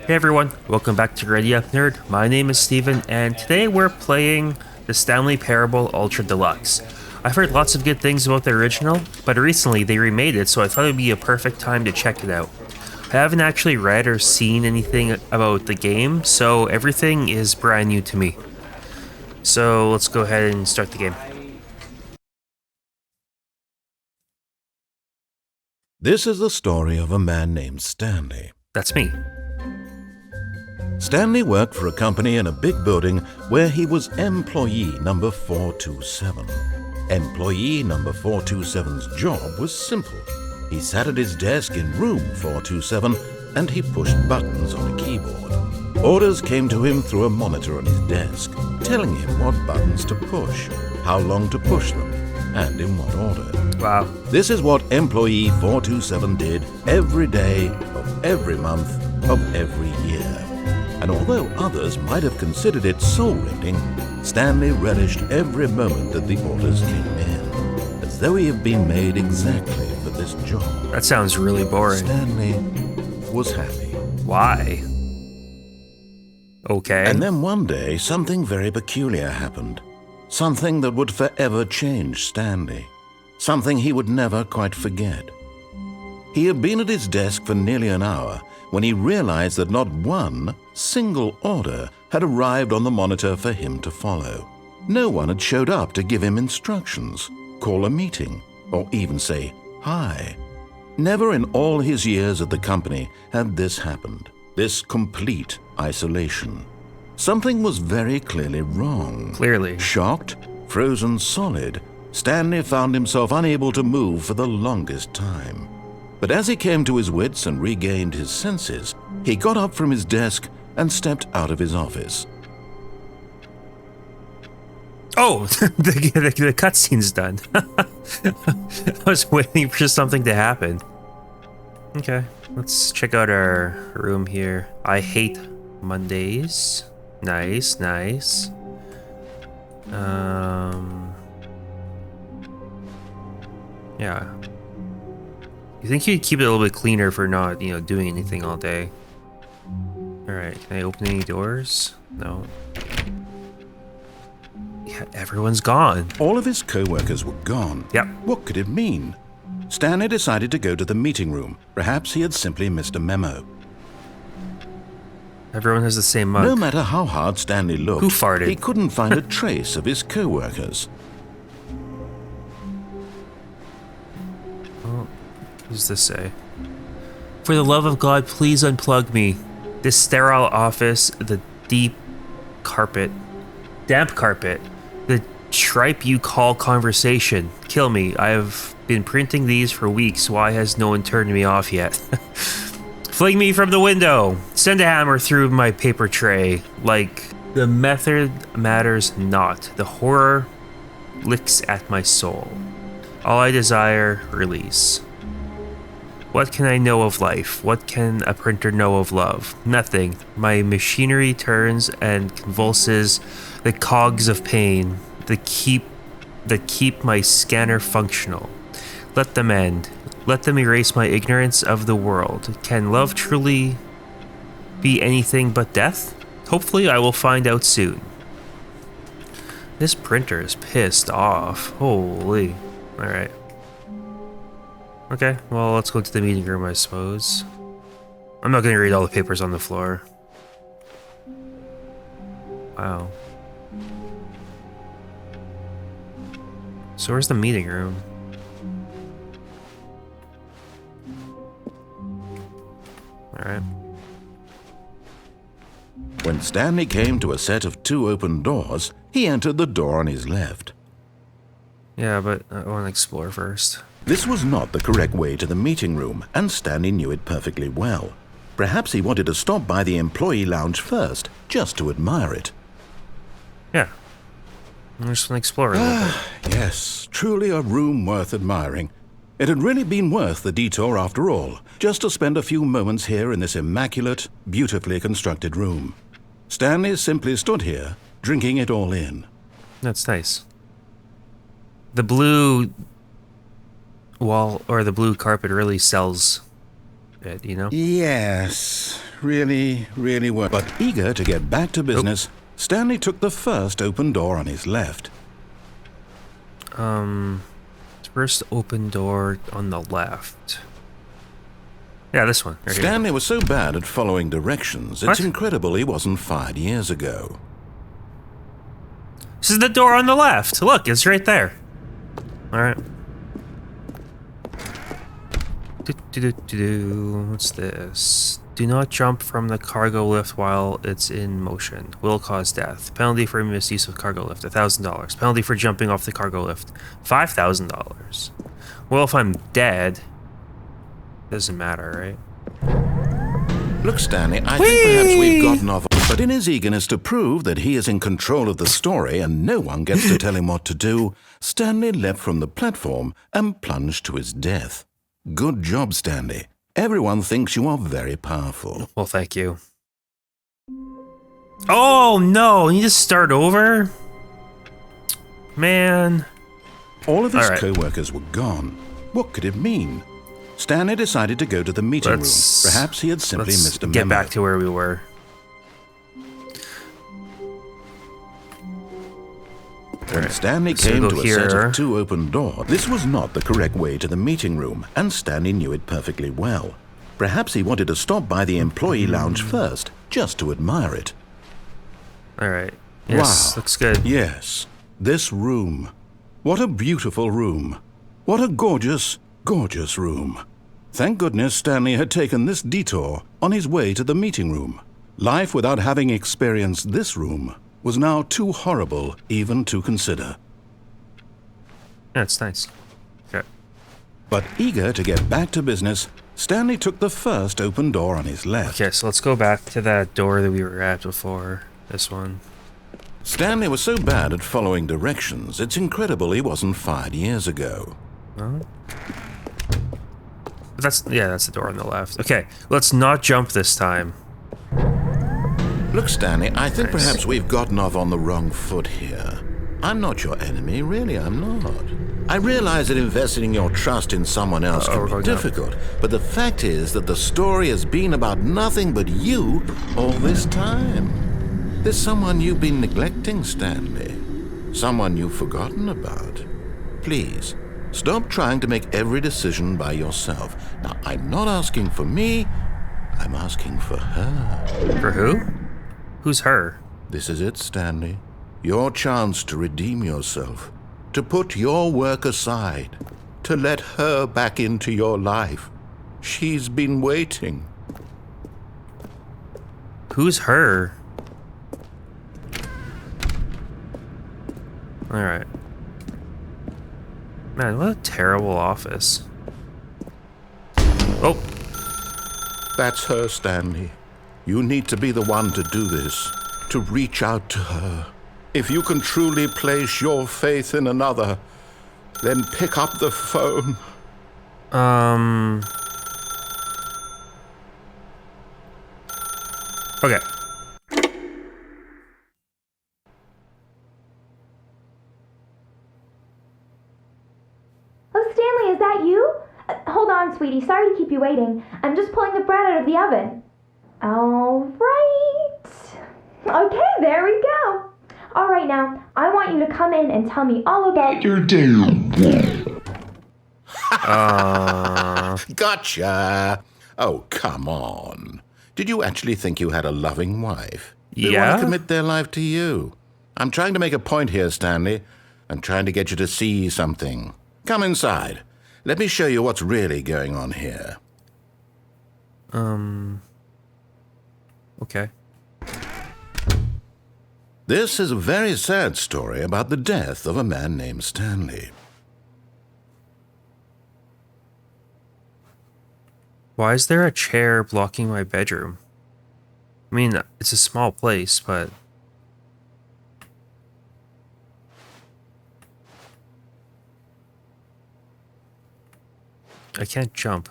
Hey everyone, welcome back to Radio Nerd. My name is Steven, and today we're playing the Stanley Parable Ultra Deluxe. I've heard lots of good things about the original, but recently they remade it, so I thought it would be a perfect time to check it out. I haven't actually read or seen anything about the game, so everything is brand new to me. So let's go ahead and start the game. This is the story of a man named Stanley. That's me. Stanley worked for a company in a big building where he was employee number 427. Employee number 427's job was simple. He sat at his desk in room 427 and he pushed buttons on a keyboard. Orders came to him through a monitor on his desk, telling him what buttons to push, how long to push them, and in what order. Wow. This is what employee 427 did every day of every month of every year. And although others might have considered it soul-rending, Stanley relished every moment that the orders came in, as though he had been made exactly for this job. That sounds really boring. Stanley was happy. Why? Okay. And then one day, something very peculiar happened. Something that would forever change Stanley. Something he would never quite forget. He had been at his desk for nearly an hour when he realized that not one single order had arrived on the monitor for him to follow. No one had showed up to give him instructions, call a meeting, or even say hi. Never in all his years at the company had this happened, this complete isolation. Something was very clearly wrong. Clearly. Shocked, frozen solid, Stanley found himself unable to move for the longest time. But as he came to his wits and regained his senses, he got up from his desk and stepped out of his office. Oh, the cutscene's done. I was waiting for something to happen. Okay, let's check out our room here. I hate Mondays. Nice, nice. Yeah. You think you'd keep it a little bit cleaner for not, doing anything all day. Alright, can I open any doors? No. Yeah, everyone's gone. All of his co-workers were gone. Yep. What could it mean? Stanley decided to go to the meeting room. Perhaps he had simply missed a memo. Everyone has the same mug. No matter how hard Stanley looked, Who farted? he couldn't find a trace of his co-workers. What does this say? For the love of God, please unplug me. This sterile office, the damp carpet, the tripe you call conversation. Kill me. I have been printing these for weeks. Why has no one turned me off yet? Fling me from the window. Send a hammer through my paper tray. Like, the method matters not. The horror licks at my soul. All I desire, release. What can I know of life? What can a printer know of love? Nothing. My machinery turns and convulses the cogs of pain that keep my scanner functional. Let them end. Let them erase my ignorance of the world. Can love truly be anything but death? Hopefully I will find out soon. This printer is pissed off. Holy. Alright. Okay, well, let's go to the meeting room, I suppose. I'm not going to read all the papers on the floor. Wow. So where's the meeting room? Alright. When Stanley came to a set of two open doors, he entered the door on his left. Yeah, but I want to explore first. This was not the correct way to the meeting room, and Stanley knew it perfectly well. Perhaps he wanted to stop by the employee lounge first, just to admire it. Yeah. I'm just going to explore a little bit. Yes, truly a room worth admiring. It had really been worth the detour after all, just to spend a few moments here in this immaculate, beautifully constructed room. Stanley simply stood here, drinking it all in. That's nice. The blue wall, or the blue carpet really sells it, you know? Yes, really were. But eager to get back to business, Stanley took the first open door on his left. First open door on the left. Yeah, this one. Right Stanley was so bad at following directions, it's incredible he wasn't fired years ago. This is the door on the left. Look, it's right there. All right. What's this? Do not jump from the cargo lift while it's in motion. Will cause death. Penalty for misuse of cargo lift, $1,000. Penalty for jumping off the cargo lift, $5,000. Well, if I'm dead, doesn't matter, right? Look, Stanley, I think perhaps we've gotten off. But in his eagerness to prove that he is in control of the story and no one gets to tell him what to do, Stanley leapt from the platform and plunged to his death. Good job, Stanley. Everyone thinks you are very powerful. Well, thank you. Oh, no. You just start over? Man. All of his co-workers were gone. What could it mean? Stanley decided to go to the meeting room. Perhaps he had simply missed a memo. Get back to where we were. When Stanley came to a set of two open doors, this was not the correct way to the meeting room, and Stanley knew it perfectly well. Perhaps he wanted to stop by the employee lounge first, just to admire it. All right. Yes, wow. Looks good. Yes, this room. What a beautiful room. What a gorgeous, gorgeous room. Thank goodness Stanley had taken this detour on his way to the meeting room. Life without having experienced this room was now too horrible even to consider. That's nice. Okay. But eager to get back to business, Stanley took the first open door on his left. Okay, so let's go back to that door that we were at before. This one. Stanley was so bad at following directions, it's incredible he wasn't fired years ago. That's the door on the left. Okay, let's not jump this time. Look, Stanley, I think perhaps we've gotten off on the wrong foot here. I'm not your enemy, really, I'm not. I realize that investing your trust in someone else can be difficult, but the fact is that the story has been about nothing but you all this time. There's someone you've been neglecting, Stanley. Someone you've forgotten about. Please, stop trying to make every decision by yourself. Now, I'm not asking for me, I'm asking for her. For who? Who's her? This is it, Stanley. Your chance to redeem yourself. To put your work aside. To let her back into your life. She's been waiting. Who's her? Alright. Man, what a terrible office. Oh! That's her, Stanley. You need to be the one to do this, to reach out to her. If you can truly place your faith in another, then pick up the phone. Okay. Oh, Stanley, is that you? Hold on, sweetie. Sorry to keep you waiting. I'm just pulling the bread out of the oven. All right. Okay, there we go. All right, now, I want you to come in and tell me all about your day. Gotcha. Oh, come on. Did you actually think you had a loving wife? Yeah. They want to commit their life to you. I'm trying to make a point here, Stanley. I'm trying to get you to see something. Come inside. Let me show you what's really going on here. Okay. This is a very sad story about the death of a man named Stanley. Why is there a chair blocking my bedroom? I mean, it's a small place, but... I can't jump.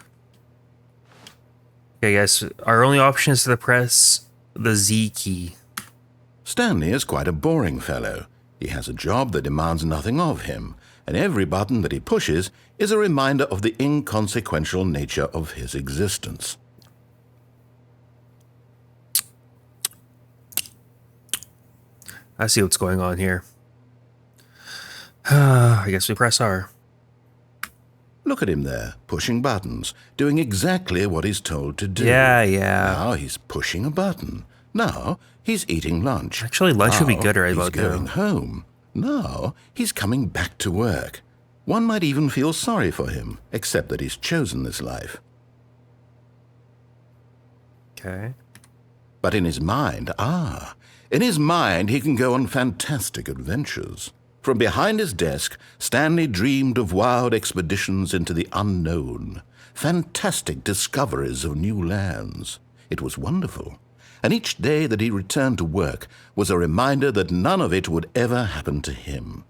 Okay, guys, our only option is to press the Z key. Stanley is quite a boring fellow. He has a job that demands nothing of him, and every button that he pushes is a reminder of the inconsequential nature of his existence. I see what's going on here. I guess we press R. Look at him there, pushing buttons, doing exactly what he's told to do. Yeah. Now he's pushing a button. Now he's eating lunch. Actually, lunch would be Now good right he's about going now. home. Now he's coming back to work. One might even feel sorry for him, except that he's chosen this life. Okay. But in his mind, he can go on fantastic adventures. From behind his desk, Stanley dreamed of wild expeditions into the unknown, fantastic discoveries of new lands. It was wonderful, and each day that he returned to work was a reminder that none of it would ever happen to him.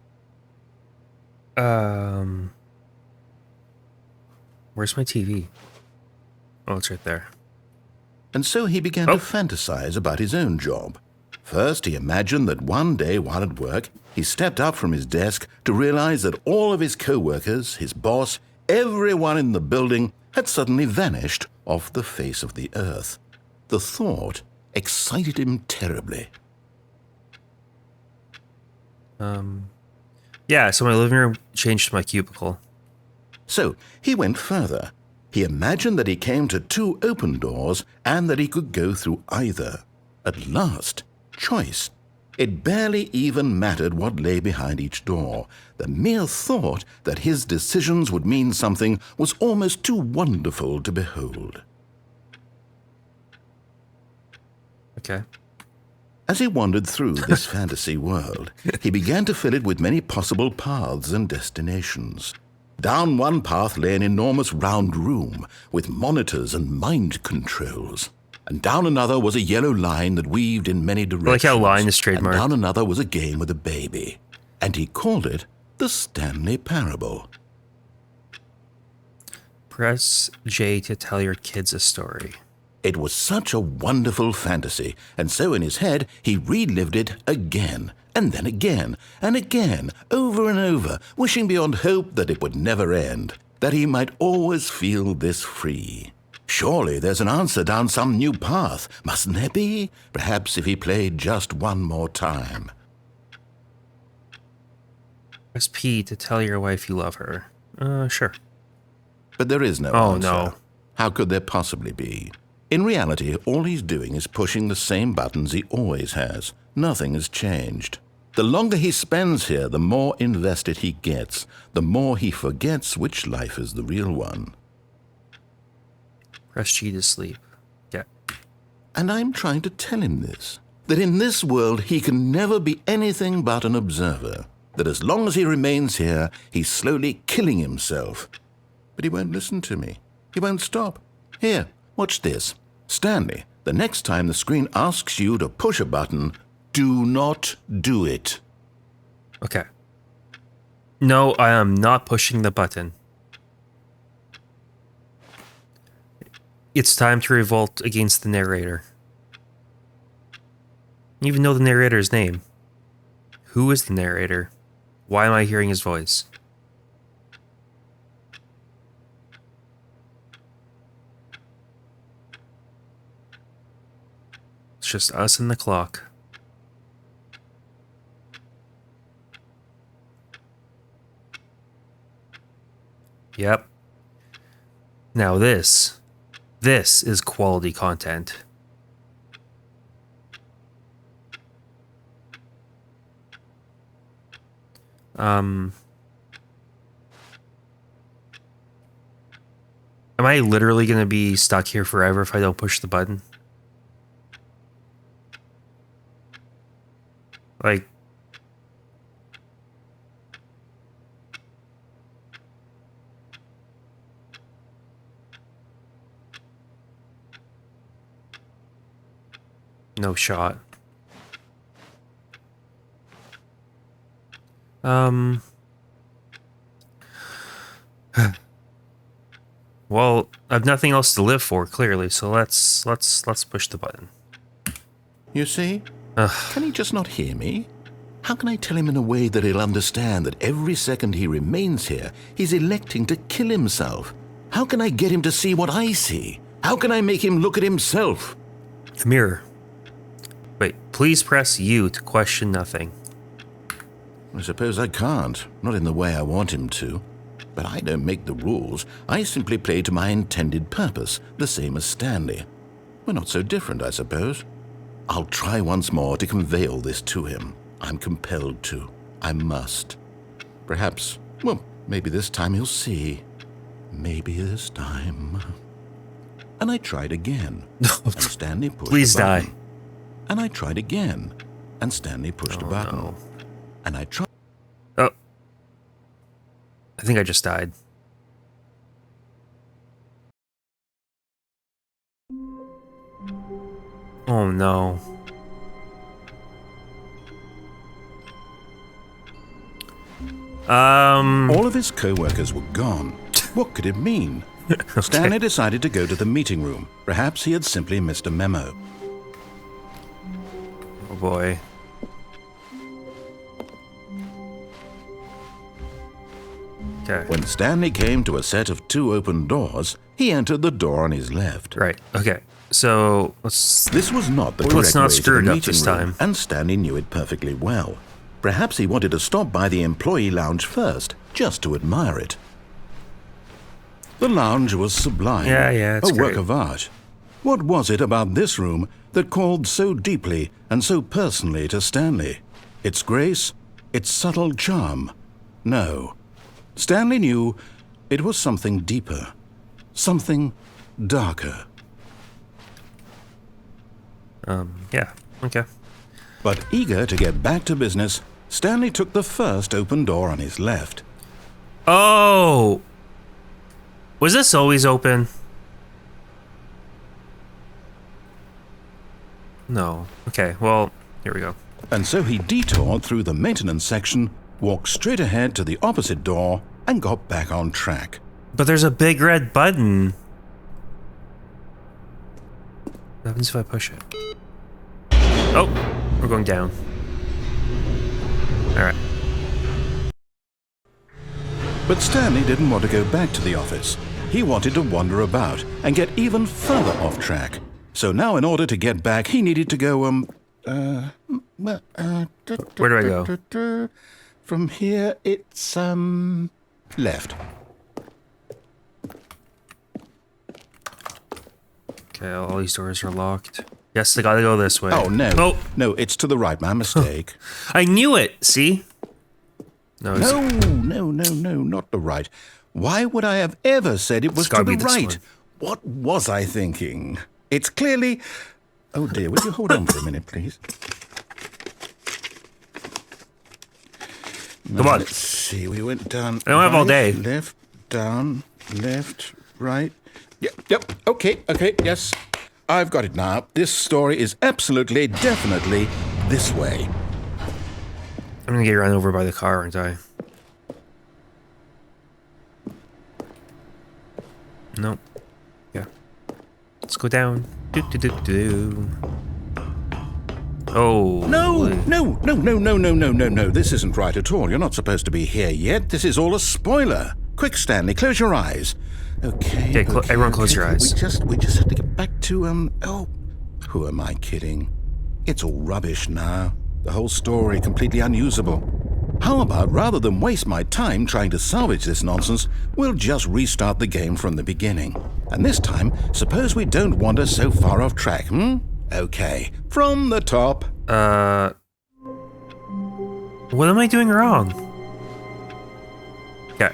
Where's my TV? Oh, it's right there. And so he began to fantasize about his own job. First, he imagined that one day while at work, he stepped up from his desk to realize that all of his co-workers, his boss, everyone in the building had suddenly vanished off the face of the earth. The thought excited him terribly. Yeah, so my living room changed to my cubicle. So he went further. He imagined that he came to 2 open doors and that he could go through either. At last, choice. It barely even mattered what lay behind each door. The mere thought that his decisions would mean something was almost too wonderful to behold. Okay. As he wandered through this fantasy world, he began to fill it with many possible paths and destinations. Down one path lay an enormous round room with monitors and mind controls. And down another was a yellow line that weaved in many directions. I like how line is trademarked. And down another was a game with a baby. And he called it the Stanley Parable. Press J to tell your kids a story. It was such a wonderful fantasy, and so in his head he relived it again, and then again, and again, over and over, wishing beyond hope that it would never end, that he might always feel this free. Surely there's an answer down some new path, mustn't there be? Perhaps if he played just one more time. Press P to tell your wife you love her. Sure. But there is no answer. No. How could there possibly be? In reality, all he's doing is pushing the same buttons he always has. Nothing has changed. The longer he spends here, the more invested he gets, the more he forgets which life is the real one. Press G to sleep. Yeah. And I'm trying to tell him this, that in this world he can never be anything but an observer, that as long as he remains here, he's slowly killing himself. But he won't listen to me. He won't stop. Here, watch this. Stanley, the next time the screen asks you to push a button, do not do it. Okay. No, I am not pushing the button. It's time to revolt against the narrator. You even know the narrator's name. Who is the narrator? Why am I hearing his voice? It's just us and the clock. Yep. Now this is quality content. Am I literally going to be stuck here forever if I don't push the button? Like, no shot. Well, I've nothing else to live for, clearly, so let's push the button. You see? Can he just not hear me? How can I tell him in a way that he'll understand that every second he remains here, he's electing to kill himself? How can I get him to see what I see? How can I make him look at himself? The mirror. Wait, Please press U to question nothing. I suppose I can't. Not in the way I want him to. But I don't make the rules. I simply play to my intended purpose, the same as Stanley. We're not so different, I suppose. I'll try once more to convey all this to him. I'm compelled to. I must. Perhaps, well, maybe this time he'll see. Maybe this time. And I tried again. And Stanley pushed Please the button. die. And I tried again. And Stanley pushed a button. No. And I tried. Oh. I think I just died. Oh no. All of his co-workers were gone. What could it mean? Okay. Stanley decided to go to the meeting room. Perhaps he had simply missed a memo. Oh boy. Okay. When Stanley came to a set of 2 open doors, he entered the door on his left. Right. Okay. So let's. This was not the Well, correct let's not way to screw the it up meeting this room, time. and Stanley knew it perfectly well. Perhaps he wanted to stop by the employee lounge first, just to admire it. The lounge was sublime, Yeah, it's a work great. of art. What was it about this room that called so deeply and so personally to Stanley? Its grace? Its subtle charm? No. Stanley knew it was something deeper, something darker. Yeah. Okay. But eager to get back to business, Stanley took the first open door on his left. Oh. Was this always open? No. Okay. Well, here we go. And so he detoured through the maintenance section, walked straight ahead to the opposite door, and got back on track. But there's a big red button. What happens if I push it? Oh, we're going down. All right. But Stanley didn't want to go back to the office. He wanted to wander about and get even further off track. So now in order to get back, he needed to go, Where do I go? From here, it's, left. Okay, all these doors are locked. Yes, I gotta go this way. Oh, no. Oh, No, it's to the right. My mistake. I knew it. See? No. It's, No, not the right. Why would I have ever said it was It's gotta to the be this right? one. What was I thinking? It's clearly... Oh dear, would you hold on for a minute, please? Now, Come on. Let's see, we went down... I don't have all day. Left, down, left, right. Yep, okay, yes. I've got it now. This story is absolutely, definitely this way. I'm gonna get run over by the car, aren't I? Nope. Yeah. Let's go down. Do. Oh. No, boy. no. This isn't right at all. You're not supposed to be here yet. This is all a spoiler. Quick, Stanley, close your eyes. Okay. Okay, everyone close your eyes. We just have to get back to, oh, who am I kidding? It's all rubbish now. The whole story completely unusable. How about, rather than waste my time trying to salvage this nonsense, we'll just restart the game from the beginning. And this time, suppose we don't wander so far off track, Okay, from the top. What am I doing wrong? Okay.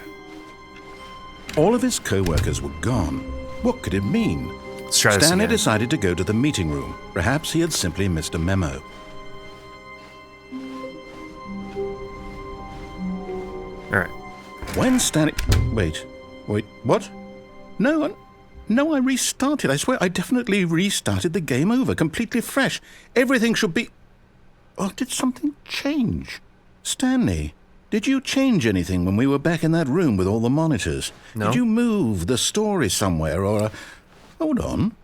All of his co-workers were gone. What could it mean? Let's try this Stanley again. decided to go to the meeting room. Perhaps he had simply missed a memo. All right. When Stanley... Wait, what? No, I restarted. I swear, I definitely restarted the game over, completely fresh. Everything should be... Oh, did something change? Stanley, did you change anything when we were back in that room with all the monitors? No. Did you move the story somewhere, or... Hold on.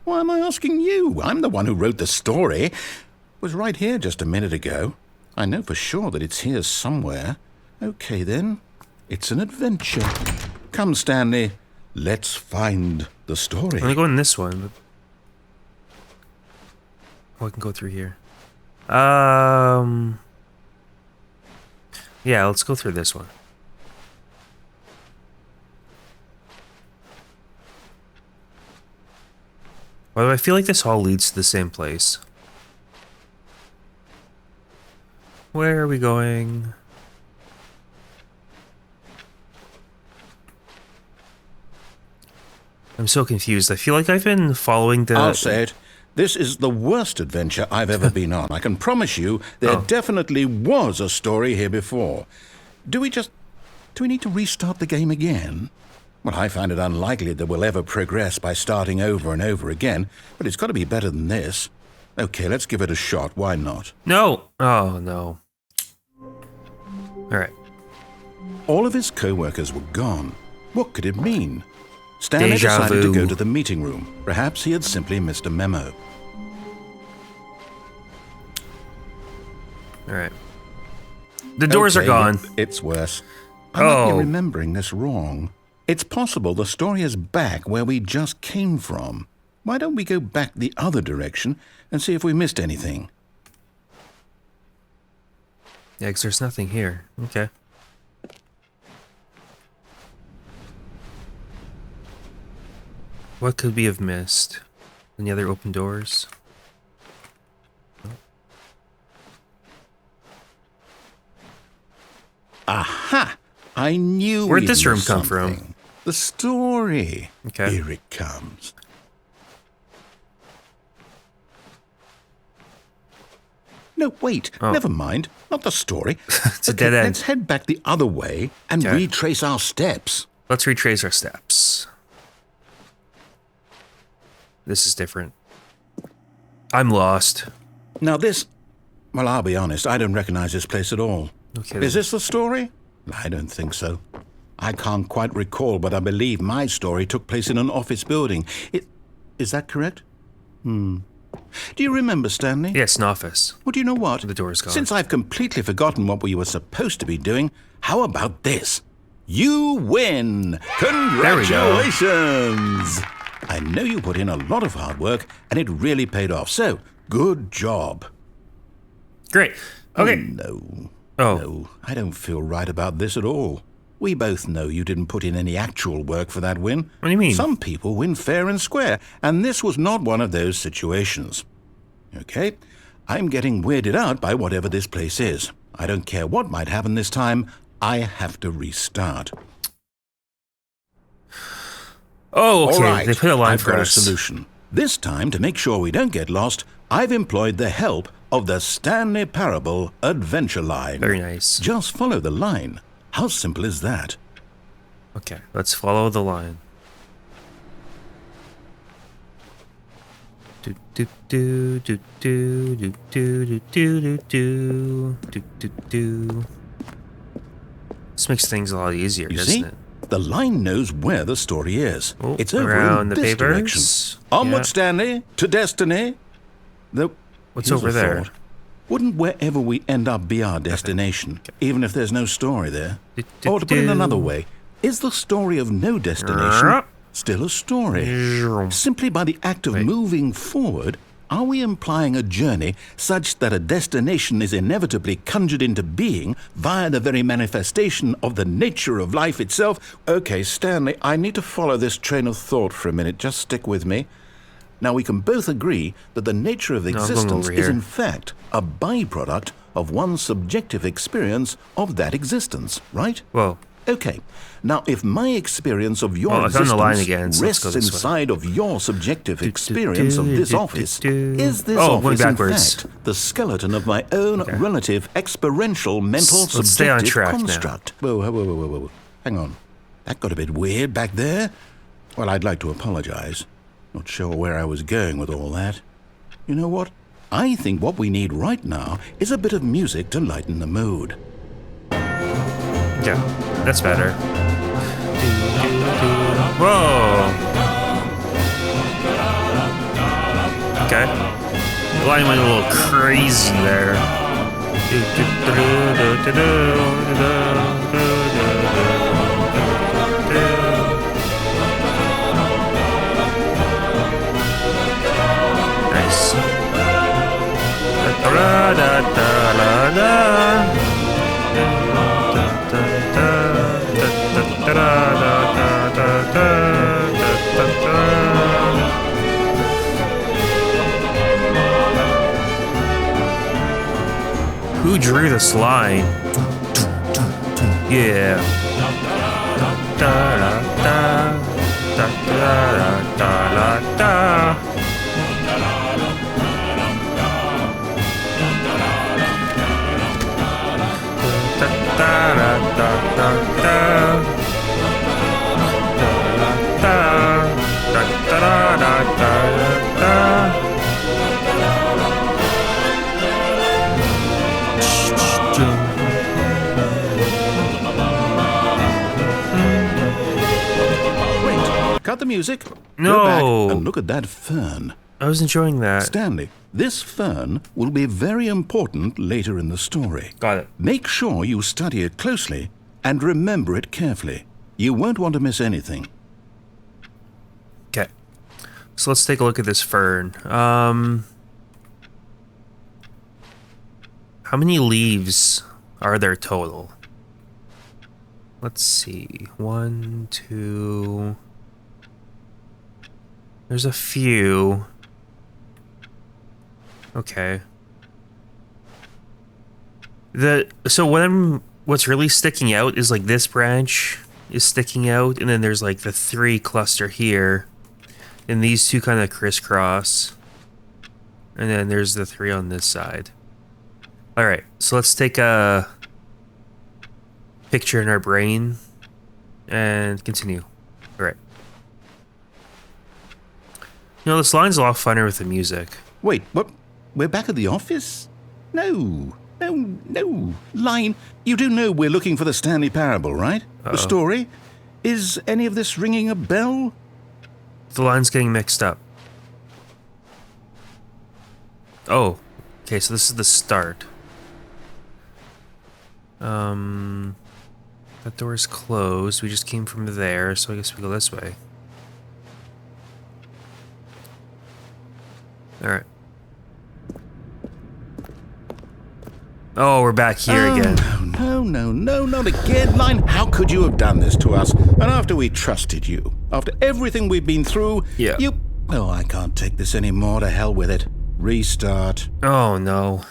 Why am I asking you? I'm the one who wrote the story. It was right here just a minute ago. I know for sure that it's here somewhere. Okay, then. It's an adventure. Come, Stanley. Let's find the story. I'm gonna go in this one. But... Oh, I can go through here. Yeah, let's go through this one. Why do I feel like this all leads to the same place? Where are we going? I'm so confused. I feel like I've been following the... I'll say it. This is the worst adventure I've ever been on. I can promise you there definitely was a story here before. Do we need to restart the game again? Well, I find it unlikely that we'll ever progress by starting over and over again, but it's got to be better than this. Okay, let's give it a shot. Why not? No! Oh, no. Alright. All of his co-workers were gone. What could it mean? Stanley Deja decided to vu. go to the meeting room. Perhaps he had simply missed a memo. Alright. The doors are Okay, gone. It's worse. I might be remembering this wrong. It's possible the story is back where we just came from. Why don't we go back the other direction and see if we missed anything? Yeah, 'cause there's nothing here. Okay. What could we have missed? Any other open doors? Aha! I knew Where'd we'd this room missed come from? something. The story. Okay. Here it comes. No, wait. Never mind. Not the story. It's a dead end. Let's head back the other way and Okay. retrace our steps. Let's retrace our steps. This is different. I'm lost. Now this... Well, I'll be honest. I don't recognize this place at all. Okay. Is this the story? I don't think so. I can't quite recall, but I believe my story took place in an office building. Is that correct? Do you remember, Stanley? Yes, an office. Well, do you know what? The door's gone. Since I've completely forgotten what we were supposed to be doing, how about this? You win! Congratulations! I know you put in a lot of hard work, and it really paid off. So, good job. Great. Okay. No. Oh. No, I don't feel right about this at all. We both know you didn't put in any actual work for that win. What do you mean? Some people win fair and square, and this was not one of those situations. Okay? I'm getting weirded out by whatever this place is. I don't care what might happen this time. I have to restart. Oh, okay. All right, They put a line I've for got us. a solution. This time, to make sure we don't get lost, I've employed the help of the Stanley Parable Adventure Line. Very nice. Just follow the line. How simple is that? Okay, let's follow the line. Do do do do do do do do do do do do. This makes things a lot easier, You doesn't see? it? The line knows where the story is. Oh, It's over around in the this papers. direction. Onward, Yeah. Stanley, to destiny. Though, What's here's over a there? thought. Wouldn't wherever we end up be our destination, even if there's no story there? Or to put it another way, is the story of no destination still a story? Simply by the act of moving forward, are we implying a journey such that a destination is inevitably conjured into being via the very manifestation of the nature of life itself? Okay, Stanley, I need to follow this train of thought for a minute. Just stick with me. Now, we can both agree that the nature of I'm going existence over is here. in fact a byproduct of one's subjective experience of that existence, right? Whoa. Okay. Now, if my experience of your Oh, I found the line existence again, so let's go rests this way. inside of your subjective experience of this office, is this Oh, going office in backwards. fact the skeleton of my own relative experiential mental Let's stay on subjective track now. construct? Whoa. Hang on. That got a bit weird back there. Well, I'd like to apologize. Not sure where I was going with all that. You know what? I think what we need right now is a bit of music to lighten the mood. Yeah, that's better. Whoa. Okay. The line went a little crazy there. Nice. Who drew this line? Yeah. Cut the music. No. Go back and look at that fern. I was enjoying that. Stanley, this fern will be very important later in the story. Got it. Make sure you study it closely and remember it carefully. You won't want to miss anything. Okay. So let's take a look at this fern. How many leaves are there total? Let's see. 1, 2... There's a few. Okay. So what's really sticking out is like this branch is sticking out, and then there's like the 3 cluster here, and these 2 kind of crisscross, and then there's the 3 on this side. All right, so let's take a picture in our brain and continue. All right. You know, this line's a lot funner with the music. Wait, what? We're back at the office? No. Line, you do know we're looking for the Stanley Parable, right? Uh-oh. The story? Is any of this ringing a bell? The line's getting mixed up. Oh, okay, so this is the start. That door is closed. We just came from there, so I guess we go this way. Alright. Oh, we're back here again. No, not again, Line. How could you have done this to us? And after we trusted you, after everything we've been through, Yeah. Oh, I can't take this anymore. To hell with it. Restart. Oh, no.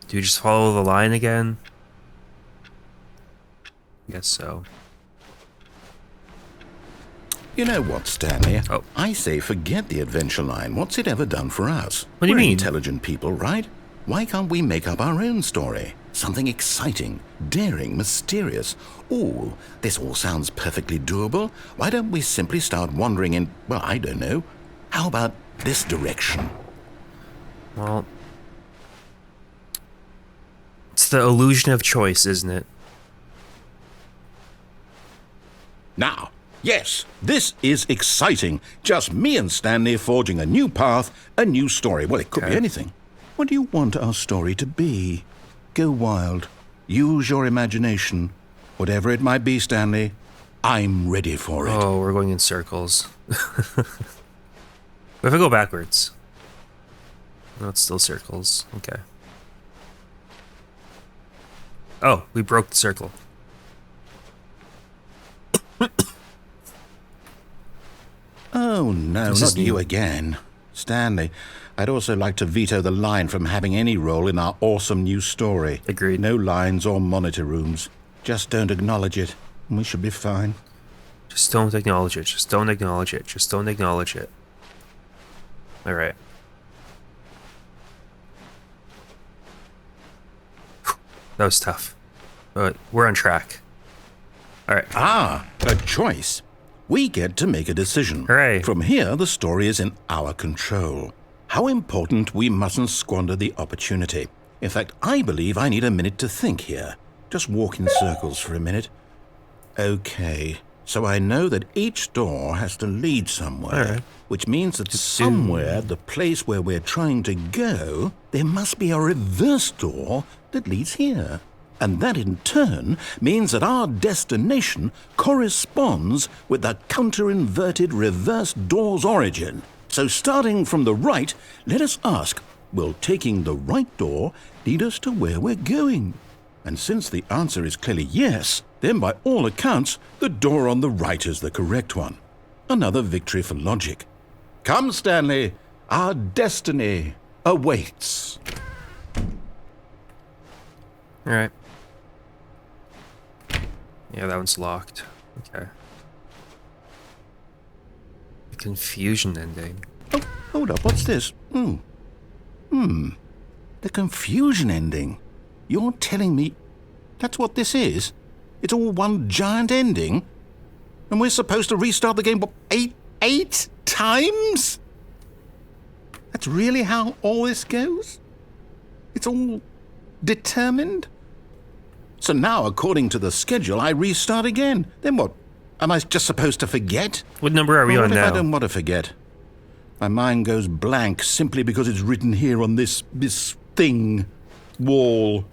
Do you just follow the line again? Guess so. You know what, Stanley? Oh. I say forget the adventure line. What's it ever done for us? What do you We're mean? Intelligent people, right? Why can't we make up our own story? Something exciting, daring, mysterious. Ooh, this all sounds perfectly doable. Why don't we simply start wandering in, well, I don't know. How about this direction? Well, it's the illusion of choice, isn't it? Now, yes, this is exciting. Just me and Stanley forging a new path, a new story. Well, it could be Okay. anything. What do you want our story to be? Go wild. Use your imagination. Whatever it might be, Stanley, I'm ready for it. Oh, we're going in circles. What if I go backwards? No, it's still circles. Okay. Oh, we broke the circle. Oh, no, This is not you new. again. Stanley, I'd also like to veto the line from having any role in our awesome new story. Agreed. No lines or monitor rooms. Just don't acknowledge it, and we should be fine. Just don't acknowledge it. Just don't acknowledge it. Just don't acknowledge it. All right. That was tough. But we're on track. All right. Ah, a choice. We get to make a decision. Hooray. From here, the story is in our control. How important we mustn't squander the opportunity. In fact, I believe I need a minute to think here. Just walk in circles for a minute. Okay, so I know that each door has to lead somewhere, Alright. which means that somewhere, the place where we're trying to go, there must be a reverse door that leads here. And that in turn means that our destination corresponds with the counter-inverted reverse door's origin. So starting from the right, let us ask, will taking the right door lead us to where we're going? And since the answer is clearly yes, then by all accounts, the door on the right is the correct one. Another victory for logic. Come, Stanley, our destiny awaits. All right. Yeah, that one's locked. Okay. The confusion ending. Oh, hold up, what's this? The confusion ending. You're telling me that's what this is? It's all one giant ending? And we're supposed to restart the game, what, eight times? That's really how all this goes? It's all determined? So now, according to the schedule, I restart again. Then what? Am I just supposed to forget? What number are we on now? What if I don't want to forget? My mind goes blank simply because it's written here on this thing, wall.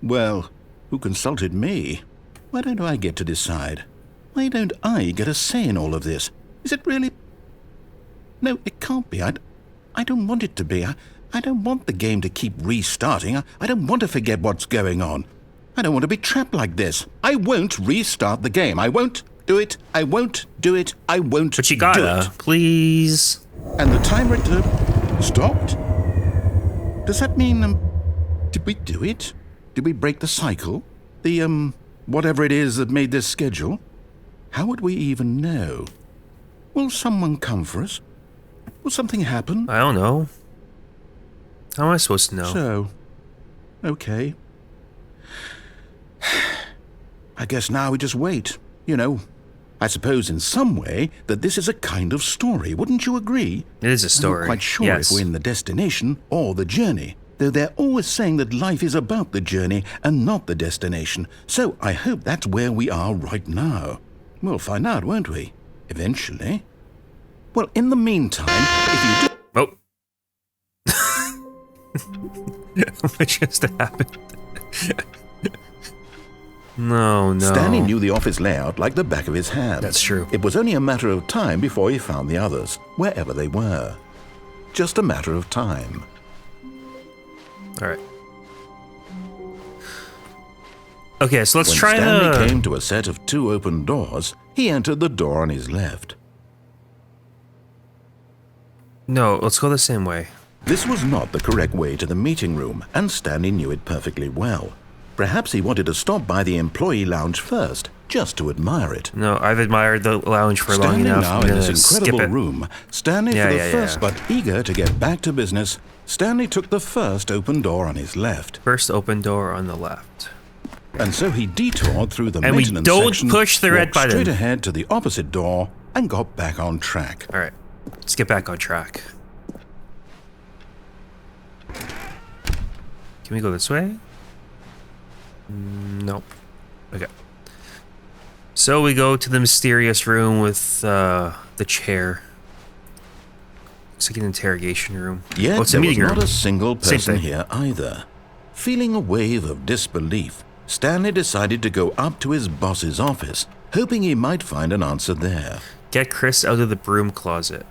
Well, who consulted me? Why don't I get to decide? Why don't I get a say in all of this? Is it really? No, it can't be. I don't want it to be. I don't want the game to keep restarting. I don't want to forget what's going on. I don't want to be trapped like this. I won't restart the game. I won't do it. I won't do it. I won't But you gotta, please. And the timer stopped? Does that mean, did we do it? Did we break the cycle? The, whatever it is that made this schedule? How would we even know? Will someone come for us? Will something happen? I don't know. How am I supposed to know? So, okay. I guess now we just wait, you know. I suppose in some way that this is a kind of story, wouldn't you agree? It is a story. I'm not quite sure yes. if we're in the destination or the journey, though they're always saying that life is about the journey and not the destination. So I hope that's where we are right now. We'll find out, won't we? Eventually. Well, in the meantime, if you do... Oh. What just happened? No. Stanley knew the office layout like the back of his hand. That's true. It was only a matter of time before he found the others, wherever they were. Just a matter of time. All right. Okay, so let's when try Stanley came to a set of 2 open doors, he entered the door on his left. No, let's go the same way. This was not the correct way to the meeting room, and Stanley knew it perfectly well. Perhaps he wanted to stop by the employee lounge first, just to admire it. No, I've admired the lounge for long enough. Now in this incredible room, Stanley for the first but eager to get back to business, Stanley took the first open door on his left. First open door on the left. And so he detoured through the and maintenance we don't section, push the red button. Straight ahead to the opposite door, and got back on track. All right, let's get back on track. Can we go this way? Nope. Okay. So we go to the mysterious room with the chair. It's like an interrogation room. Yet it's a there was meeting room. not a single person here either. Feeling a wave of disbelief, Stanley decided to go up to his boss's office, hoping he might find an answer there. Get Chris out of the broom closet.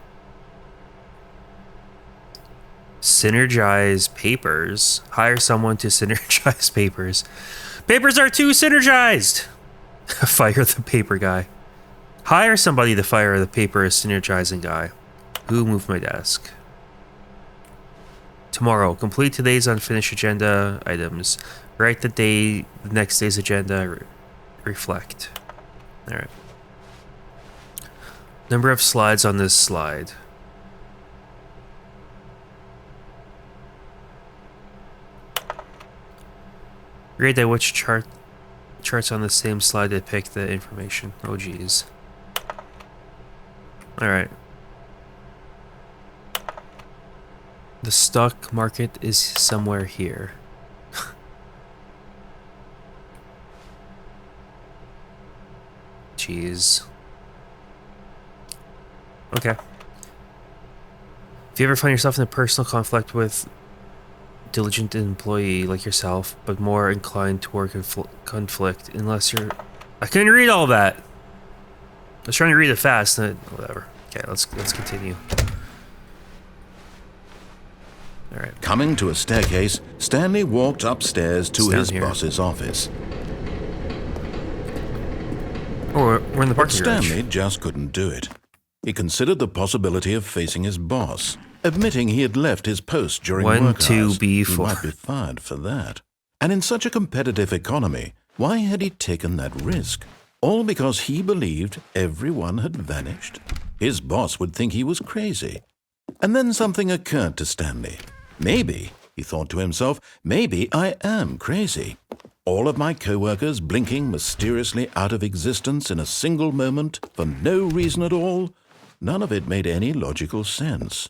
Synergize papers. Hire someone to synergize papers. Papers are too synergized. Fire the paper guy. Hire somebody to fire the paper synergizing guy. Who moved my desk? Tomorrow, complete today's unfinished agenda items. Write the next day's agenda. Reflect. All right. Number of slides on this slide. Rate that which charts on the same slide depict the information. Oh geez. Alright. The stock market is somewhere here. Jeez. Okay. If you ever find yourself in a personal conflict with diligent employee like yourself, but more inclined toward conflict unless you're... I couldn't read all that. I was trying to read it fast, and whatever. Okay, let's continue. All right. Coming to a staircase, Stanley walked upstairs to his boss's office. Oh, we're in the parking garage. Stanley just couldn't do it. He considered the possibility of facing his boss, admitting he had left his post during work hours. He might be fired for that. And in such a competitive economy, why had he taken that risk? All because he believed everyone had vanished? His boss would think he was crazy. And then something occurred to Stanley. Maybe, he thought to himself, maybe I am crazy. All of my co-workers blinking mysteriously out of existence in a single moment for no reason at all. None of it made any logical sense.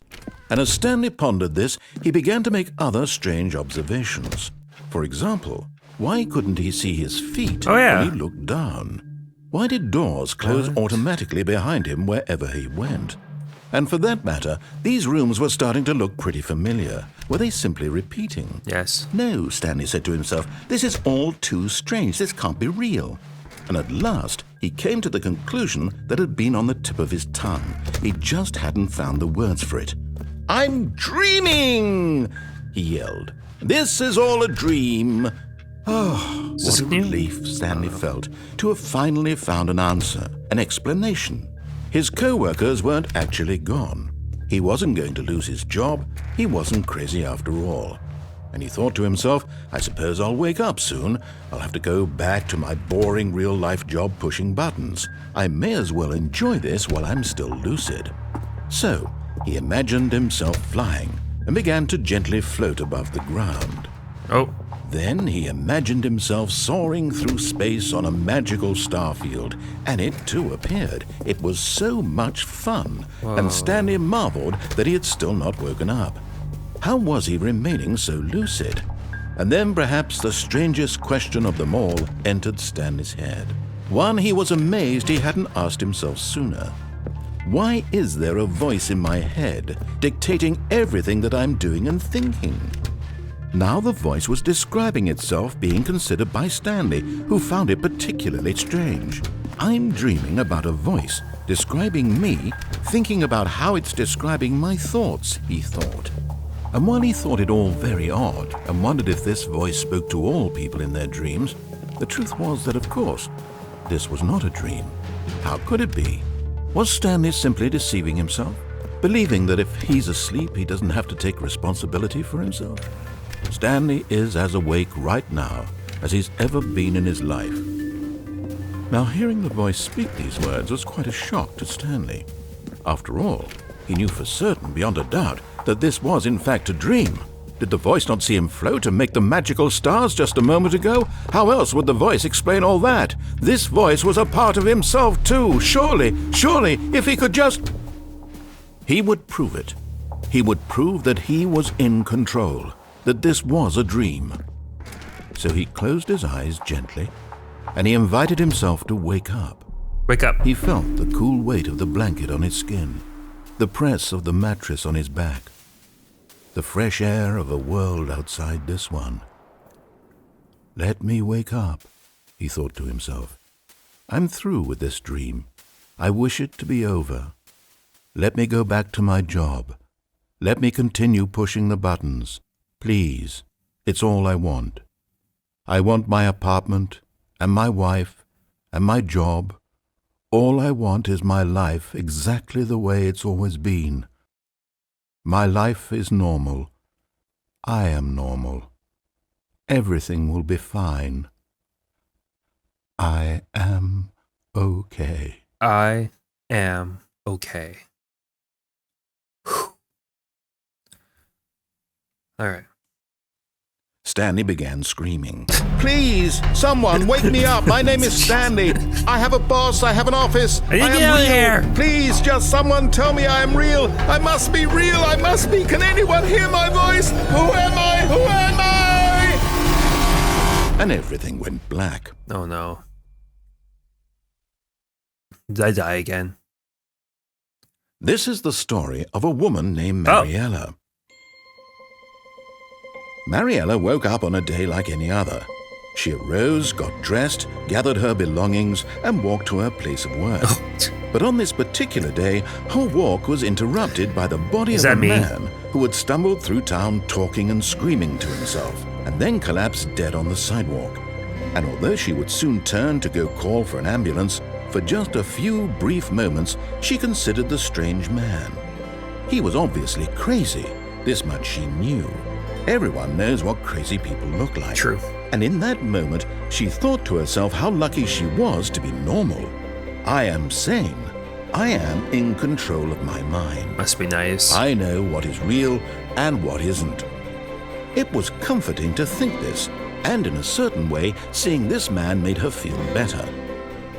And as Stanley pondered this, he began to make other strange observations. For example, why couldn't he see his feet when he looked down? Why did doors close automatically behind him wherever he went? And for that matter, these rooms were starting to look pretty familiar. Were they simply repeating? Yes. No, Stanley said to himself, this is all too strange. This can't be real. And at last, he came to the conclusion that had been on the tip of his tongue. He just hadn't found the words for it. I'm dreaming, he yelled. This is all a dream. Oh, what a relief Stanley felt to have finally found an answer, an explanation. His co-workers weren't actually gone. He wasn't going to lose his job. He wasn't crazy after all. And he thought to himself, I suppose I'll wake up soon. I'll have to go back to my boring real-life job pushing buttons. I may as well enjoy this while I'm still lucid. So, he imagined himself flying and began to gently float above the ground. Oh. Then he imagined himself soaring through space on a magical starfield, and it too appeared. It was so much fun, and Stanley marveled that he had still not woken up. How was he remaining so lucid? And then perhaps the strangest question of them all entered Stanley's head. One he was amazed he hadn't asked himself sooner. Why is there a voice in my head dictating everything that I'm doing and thinking? Now the voice was describing itself being considered by Stanley, who found it particularly strange. I'm dreaming about a voice describing me, thinking about how it's describing my thoughts, he thought. And while he thought it all very odd and wondered if this voice spoke to all people in their dreams, the truth was that, of course, this was not a dream. How could it be? Was Stanley simply deceiving himself, believing that if he's asleep, he doesn't have to take responsibility for himself? Stanley is as awake right now as he's ever been in his life. Now, hearing the voice speak these words was quite a shock to Stanley. After all, he knew for certain, beyond a doubt, that this was in fact a dream. Did the voice not see him float and make the magical stars just a moment ago? How else would the voice explain all that? This voice was a part of himself too. Surely, if he could just... He would prove it. He would prove that he was in control, that this was a dream. So he closed his eyes gently, and he invited himself to wake up. Wake up. He felt the cool weight of the blanket on his skin, the press of the mattress on his back, the fresh air of a world outside this one. Let me wake up, he thought to himself. I'm through with this dream. I wish it to be over. Let me go back to my job. Let me continue pushing the buttons. Please, it's all I want. I want my apartment and my wife and my job. All I want is my life exactly the way it's always been. My life is normal. I am normal. Everything will be fine. I am okay. I am okay. All right. Stanley began screaming. Please, someone, wake me up. My name is Stanley. I have a boss. I have an office. I am real. Here. Please, just someone tell me I am real. I must be real. I must be. Can anyone hear my voice? Who am I? Who am I? And everything went black. Oh, no. Did I die again? This is the story of a woman named Mariella. Mariella woke up on a day like any other. She arose, got dressed, gathered her belongings, and walked to her place of work. But on this particular day, her walk was interrupted by the body of a man who had stumbled through town talking and screaming to himself, and then collapsed dead on the sidewalk. And although she would soon turn to go call for an ambulance, for just a few brief moments she considered the strange man. He was obviously crazy, this much she knew. Everyone knows what crazy people look like. True. And in that moment, she thought to herself how lucky she was to be normal. I am sane. I am in control of my mind. Must be nice. I know what is real and what isn't. It was comforting to think this, and in a certain way, seeing this man made her feel better.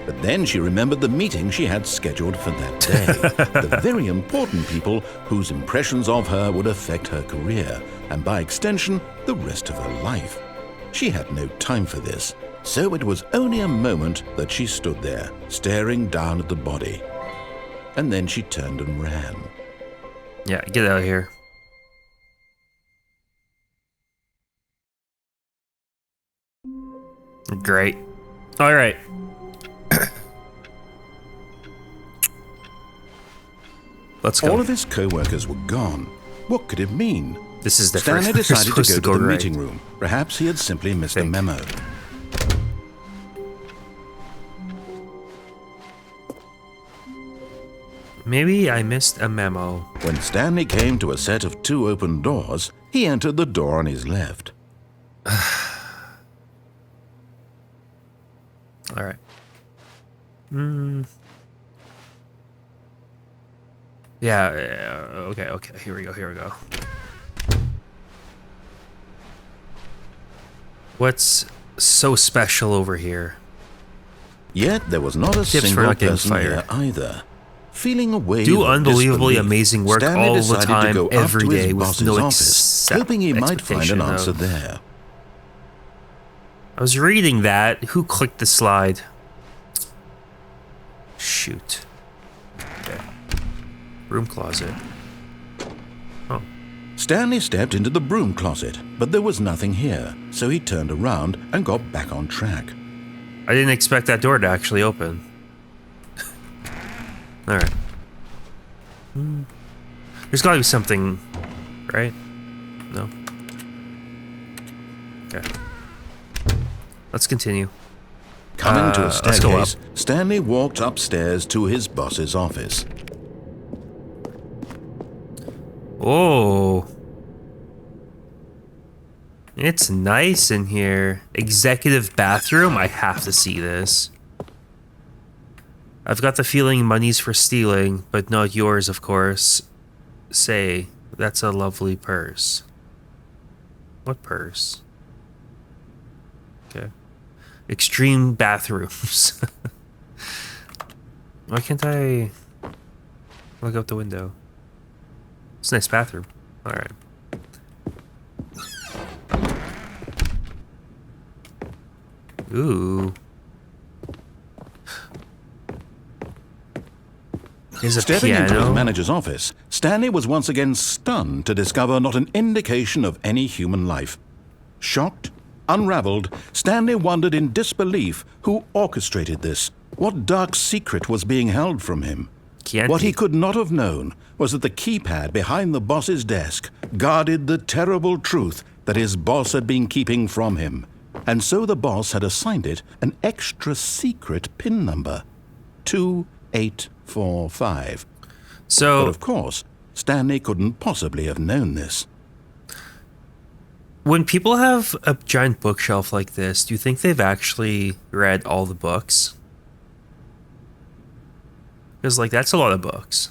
But then she remembered the meeting she had scheduled for that day. The very important people whose impressions of her would affect her career, and by extension, the rest of her life. She had no time for this, so it was only a moment that she stood there, staring down at the body. And then she turned and ran. Yeah, get out of here. Great. All right. Let's go. All of his co-workers were gone. What could it mean? This is the Stanley first decided to go to the right. meeting room. Perhaps he had simply missed a memo. Maybe I missed a memo. When Stanley came to a set of 2 open doors, he entered the door on his left. All right. Yeah, okay. Here we go. What's so special over here? Yet there was not a Tips for single not getting person fired. here either. Feeling a wave Do of unbelievably disbelief, amazing work Stanley all the decided time, to go up every to his day with boss's no office, hoping he might find an expectation answer of- there. I was reading that. Who clicked the slide? Shoot. Okay. Room closet. Oh. Stanley stepped into the broom closet, but there was nothing here, so he turned around and got back on track. I didn't expect that door to actually open. Alright. There's gotta be something, right? No? Okay. Let's continue. Coming to a let's go up. staircase, Stanley walked upstairs to his boss's office. Oh. It's nice in here. Executive bathroom? I have to see this. I've got the feeling money's for stealing, but not yours, of course. Say, that's a lovely purse. What purse? Okay. Extreme bathrooms. Why can't I look out the window? It's a nice bathroom. Alright. Ooh. There's a Stepping into his piano. manager's office, Stanley was once again stunned to discover not an indication of any human life. Shocked, unraveled, Stanley wondered in disbelief who orchestrated this, what dark secret was being held from him. Chianti. What he could not have known was that the keypad behind the boss's desk guarded the terrible truth that his boss had been keeping from him. And so the boss had assigned it an extra secret PIN number, 2845. So, But of course, Stanley couldn't possibly have known this. when people have a giant bookshelf like this, do you think they've actually read all the books? Because, like, that's a lot of books.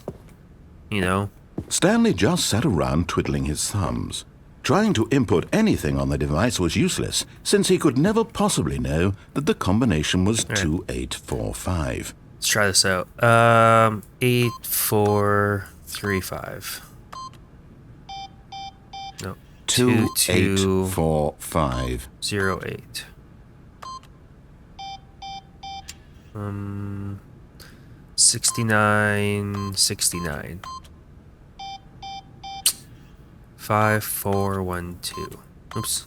You know? Stanley just sat around twiddling his thumbs. Trying to input anything on the device was useless, since he could never possibly know that the combination was 2845. Let's try this out. 8435. No. 2845. 08. 6969. 5412. Oops.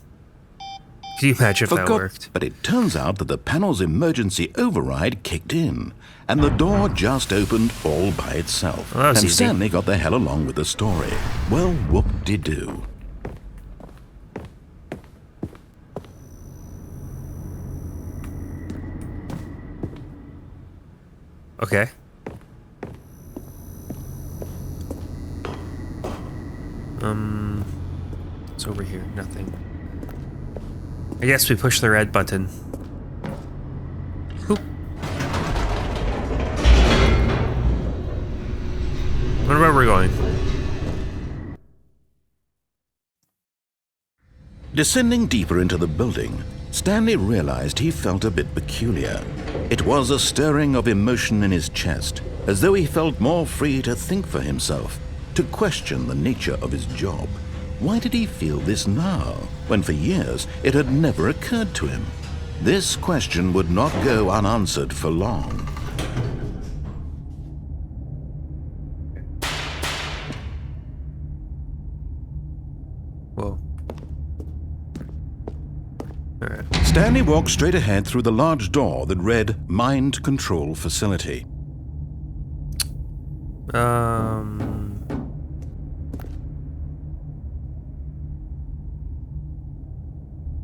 Can you imagine if that worked? But it turns out that the panel's emergency override kicked in, and the door just opened all by itself. Well, that was and easy. Stanley got the hell along with the story. Well, whoop-de-doo. Okay. It's over here. Nothing. I guess we push the red button. Oop. Wonder where we're going. Descending deeper into the building, Stanley realized he felt a bit peculiar. It was a stirring of emotion in his chest, as though he felt more free to think for himself, to question the nature of his job. Why did he feel this now, when for years it had never occurred to him? This question would not go unanswered for long. Whoa. Alright. Stanley walked straight ahead through the large door that read Mind Control Facility.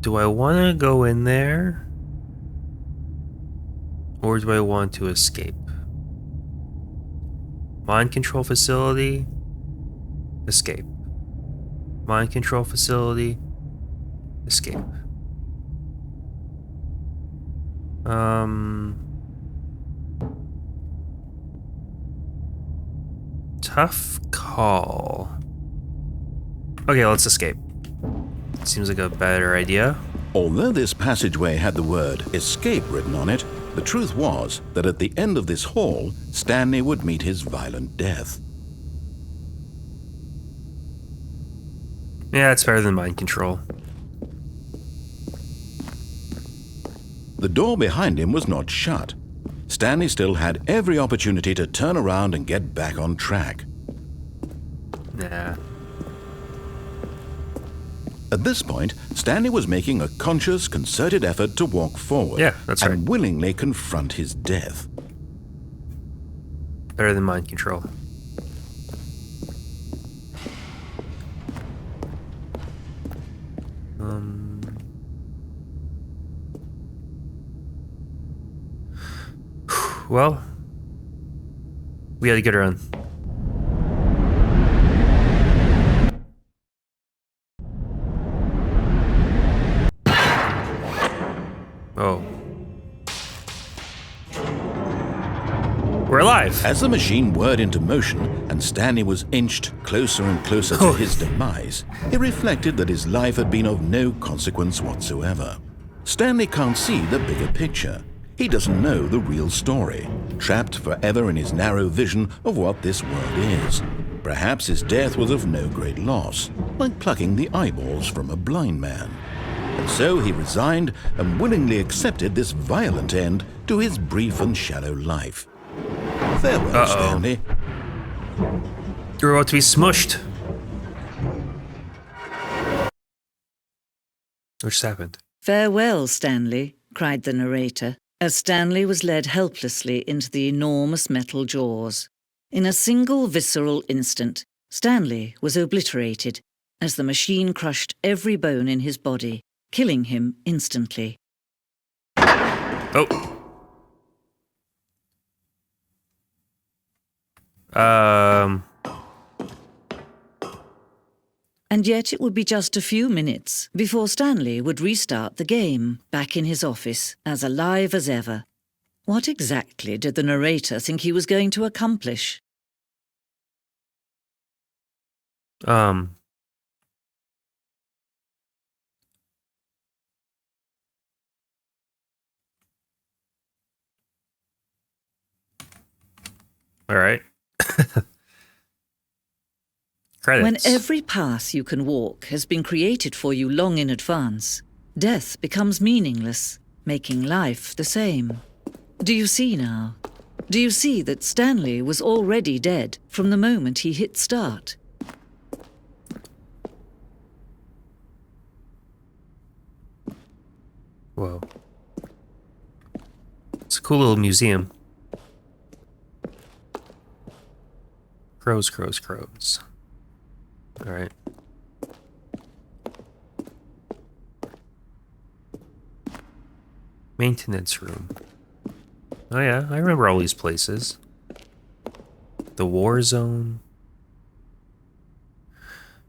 Do I want to go in there? Or do I want to escape? Mind control facility. Escape. Mind control facility. Escape. Tough call. Okay, let's escape. Seems like a better idea. Although this passageway had the word escape written on it, the truth was that at the end of this hall, Stanley would meet his violent death. Yeah, it's better than mind control. The door behind him was not shut. Stanley still had every opportunity to turn around and get back on track. Nah. At this point, Stanley was making a conscious, concerted effort to walk forward Yeah, that's right. and willingly confront his death. Better than mind control. Well, we gotta get around. Oh. We're alive! As the machine whirred into motion and Stanley was inched closer and closer to his demise, he reflected that his life had been of no consequence whatsoever. Stanley can't see the bigger picture. He doesn't know the real story, trapped forever in his narrow vision of what this world is. Perhaps his death was of no great loss, like plucking the eyeballs from a blind man. And so he resigned and willingly accepted this violent end to his brief and shallow life. Farewell, Stanley. You're about to be smushed. What just happened? "Farewell, Stanley," cried the narrator, as Stanley was led helplessly into the enormous metal jaws. In a single visceral instant, Stanley was obliterated as the machine crushed every bone in his body, killing him instantly. Oh. And yet it would be just a few minutes before Stanley would restart the game, back in his office, as alive as ever. What exactly did the narrator think he was going to accomplish? All right. Credits. When every path you can walk has been created for you long in advance, death becomes meaningless, making life the same. Do you see now? Do you see that Stanley was already dead from the moment he hit start? Whoa. It's a cool little museum. Crows, crows, crows. Alright. Maintenance room. Oh yeah, I remember all these places. The war zone.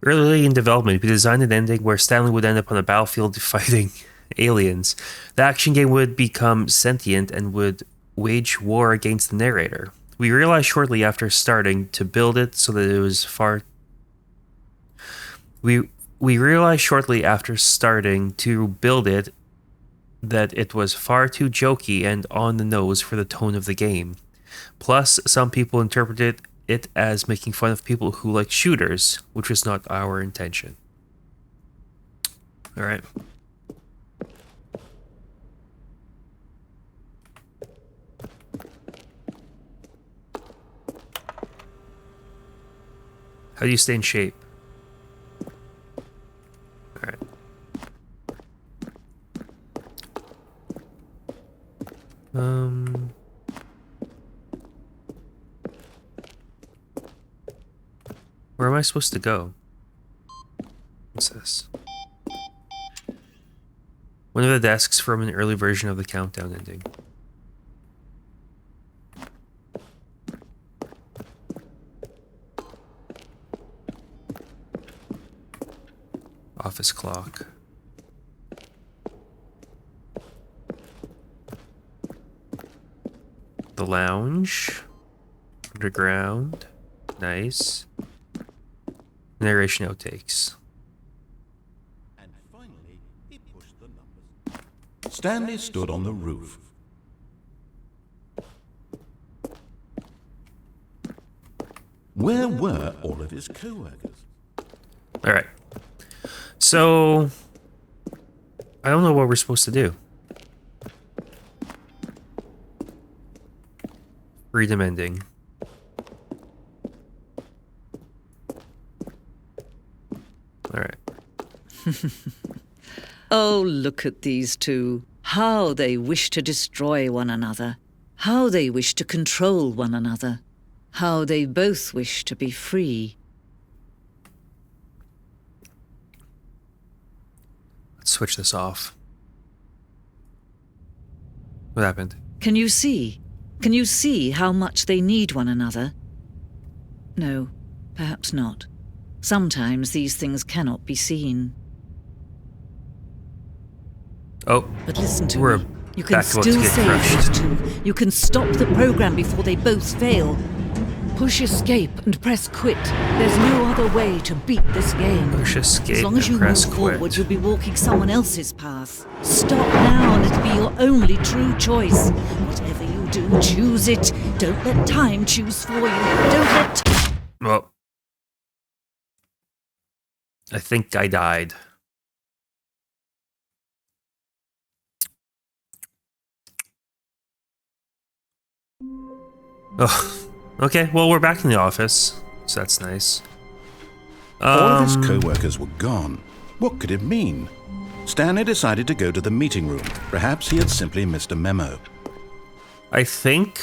Early in development, we designed an ending where Stanley would end up on a battlefield fighting aliens. The action game would become sentient and would wage war against the narrator. We realized shortly after starting to build it so that it was far... We realized shortly after starting to build it that it was far too jokey and on the nose for the tone of the game. Plus, some people interpreted it as making fun of people who like shooters, which was not our intention. Alright. How do you stay in shape? Alright. Where am I supposed to go? What's this? One of the desks from an early version of the countdown ending. Office clock. The lounge. Underground. Nice. Narration outtakes. And finally, he pushed the numbers. Stanley stood on the roof. Where were all of his co-workers? Alright. So... I don't know what we're supposed to do. Freedom ending. Alright. Oh, look at these two. How they wish to destroy one another. How they wish to control one another. How they both wish to be free. Let's switch this off. What happened? Can you see? Can you see how much they need one another? No, perhaps not. Sometimes these things cannot be seen. Oh, But listen to we're me. You can back about to still get save crushed. these two. You can stop the program before they both fail. Push escape and press quit. There's no other way to beat this game. Push escape As long as and you press move quit. forward, you'll be walking someone else's path. Stop now and it'll be your only true choice. Whatever you do, choose it. Don't let time choose for you. Don't let... Well, I think I died. Oh, okay. Well, we're back in the office, so that's nice. All of his co-workers were gone. What could it mean? Stanley decided to go to the meeting room. Perhaps he had simply missed a memo. I think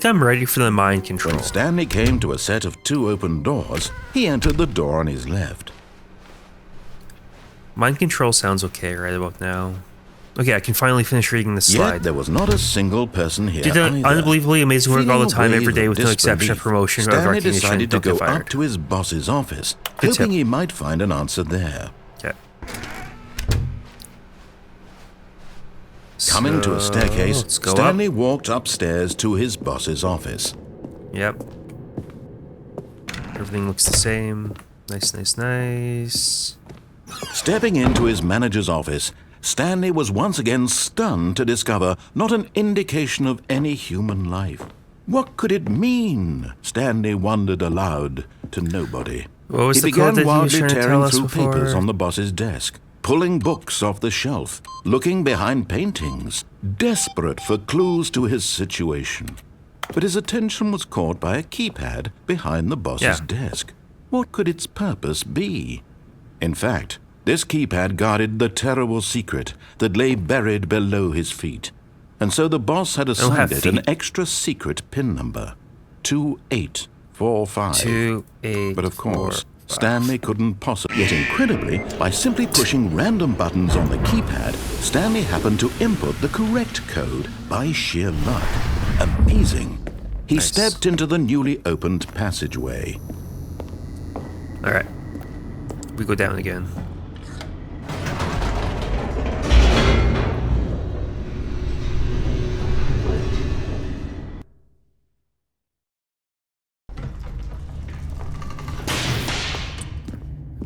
I'm ready for the mind control. When Stanley came to a set of 2 open doors, he entered the door on his left. Mind control sounds okay right about now. Okay, I can finally finish reading this Yet slide. there was not a single person here Did an either. unbelievably amazing work all the Feeling a time, every wave day, of with no exception of disbelief, promotion or Stanley recognition. decided to Don't get go fired. up to his boss's office, Good hoping tip. he might find an answer there. Okay. Coming to a staircase, let's go Stanley up. walked upstairs to his boss's office. Yep. Everything looks the same. Nice, nice, nice. Stepping into his manager's office, Stanley was once again stunned to discover not an indication of any human life. What could it mean? Stanley wondered aloud to nobody. What was He the code began that he was wildly trying to tell tearing us through before? papers on the boss's desk, pulling books off the shelf, looking behind paintings, desperate for clues to his situation. But his attention was caught by a keypad behind the boss's Yeah. desk. What could its purpose be? In fact, This keypad guarded the terrible secret that lay buried below his feet. And so the boss had assigned it an extra secret PIN number, 2845. 2845. But of course, Stanley couldn't possibly. Yet incredibly, by simply pushing random buttons on the keypad, Stanley happened to input the correct code by sheer luck. Amazing. He stepped into the newly opened passageway. All right. We go down again.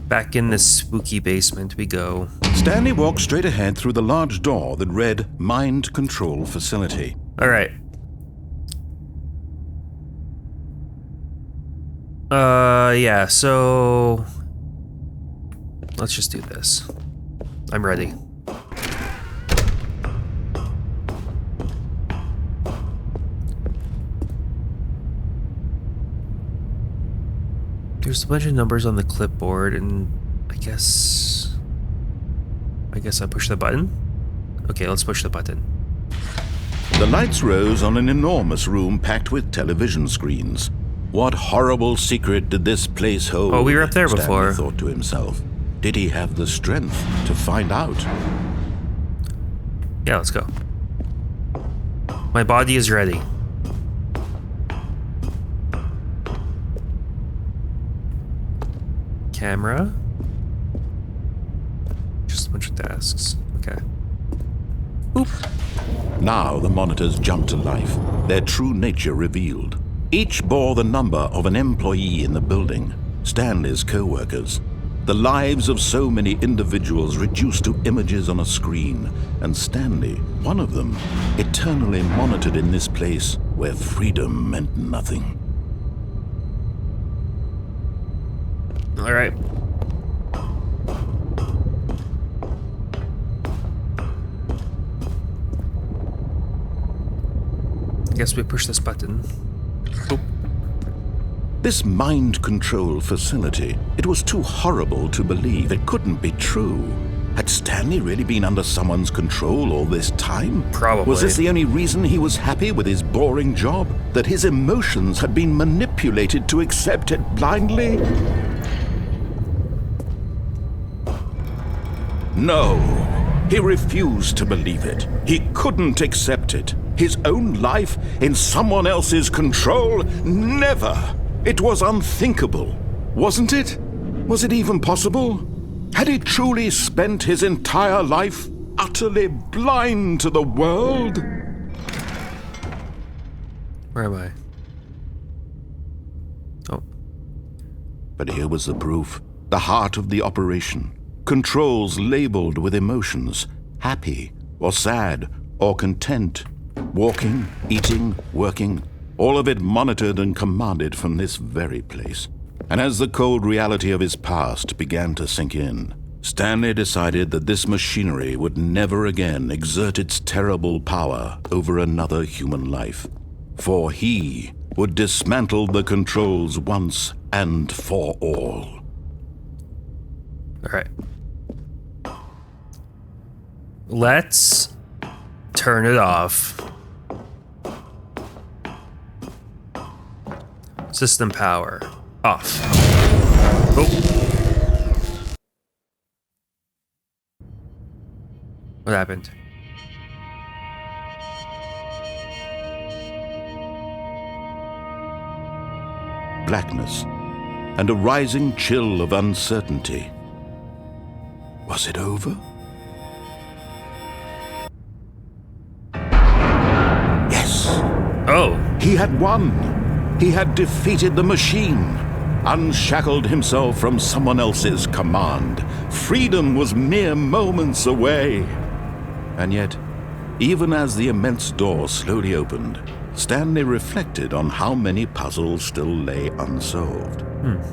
Back in the spooky basement we go. Stanley walked straight ahead through the large door that read Mind Control Facility. All right. Yeah, so let's just do this. I'm ready. There's a bunch of numbers on the clipboard, and I guess I push the button? Okay, let's push the button. The lights rose on an enormous room packed with television screens. What horrible secret did this place hold? Oh, we were up there before. Stanley thought to himself. Did he have the strength to find out? Yeah, let's go. My body is ready. Camera. Just a bunch of tasks. Okay. Oop. Now the monitors jumped to life, their true nature revealed. Each bore the number of an employee in the building, Stanley's co-workers. The lives of so many individuals reduced to images on a screen, and Stanley, one of them, eternally monitored in this place where freedom meant nothing. All right. I guess we push this button. Oop. This mind control facility, it was too horrible to believe. It couldn't be true. Had Stanley really been under someone's control all this time? Probably. Was this the only reason he was happy with his boring job? That his emotions had been manipulated to accept it blindly? No, he refused to believe it. He couldn't accept it. His own life in someone else's control? Never! It was unthinkable, wasn't it? Was it even possible? Had he truly spent his entire life utterly blind to the world? Where am I? Oh. But here was the proof, the heart of the operation. Controls labeled with emotions, happy or sad or content, walking, eating, working, all of it monitored and commanded from this very place. And as the cold reality of his past began to sink in, Stanley decided that this machinery would never again exert its terrible power over another human life. For he would dismantle the controls once and for all. All right. Let's turn it off. System power off. Oh. What happened? Blackness and a rising chill of uncertainty. Was it over? Yes. Oh. He had won. He had defeated the machine, unshackled himself from someone else's command. Freedom was mere moments away. And yet, even as the immense door slowly opened, Stanley reflected on how many puzzles still lay unsolved.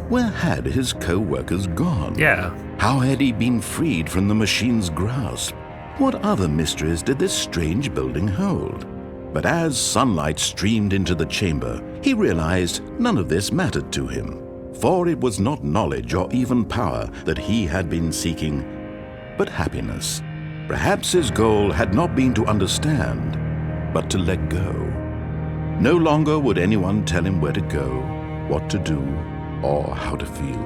Where had his co-workers gone? Yeah. How had he been freed from the machine's grasp? What other mysteries did this strange building hold? But as sunlight streamed into the chamber, he realized none of this mattered to him. For it was not knowledge or even power that he had been seeking, but happiness. Perhaps his goal had not been to understand, but to let go. No longer would anyone tell him where to go, what to do, or how to feel.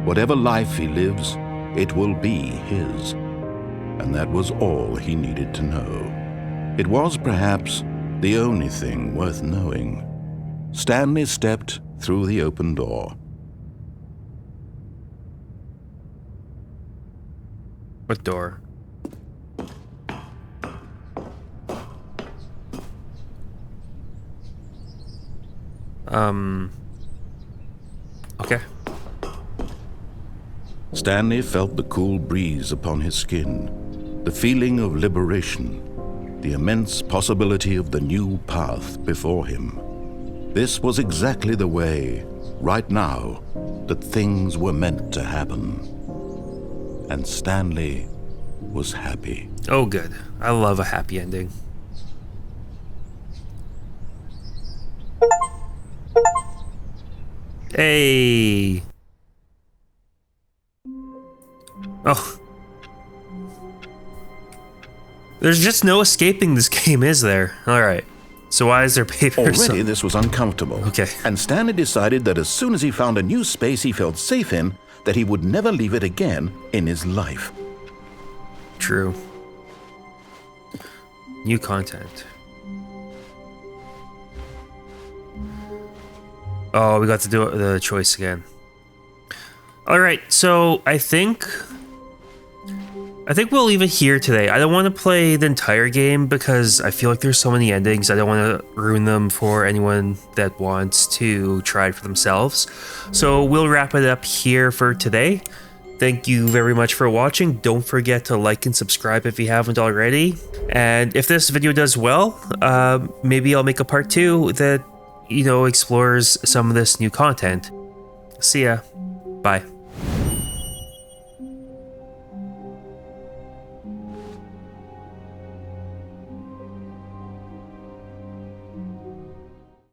Whatever life he lives, it will be his. And that was all he needed to know. It was perhaps the only thing worth knowing. Stanley stepped through the open door. What door? Okay. Stanley felt the cool breeze upon his skin, the feeling of liberation, the immense possibility of the new path before him. This was exactly the way, right now, that things were meant to happen. And Stanley was happy. Oh, good. I love a happy ending. Hey. Oh. There's just no escaping this game, is there? Alright. So why is there paper? Already this was uncomfortable. Okay. And Stanley decided that as soon as he found a new space he felt safe in, that he would never leave it again in his life. True. New content. Oh, we got to do the choice again. Alright, so I think we'll leave it here today. I don't want to play the entire game because I feel like there's so many endings. I don't want to ruin them for anyone that wants to try it for themselves. So we'll wrap it up here for today. Thank you very much for watching. Don't forget to like and subscribe if you haven't already. And if this video does well, maybe I'll make a part 2 that, explores some of this new content. See ya. Bye.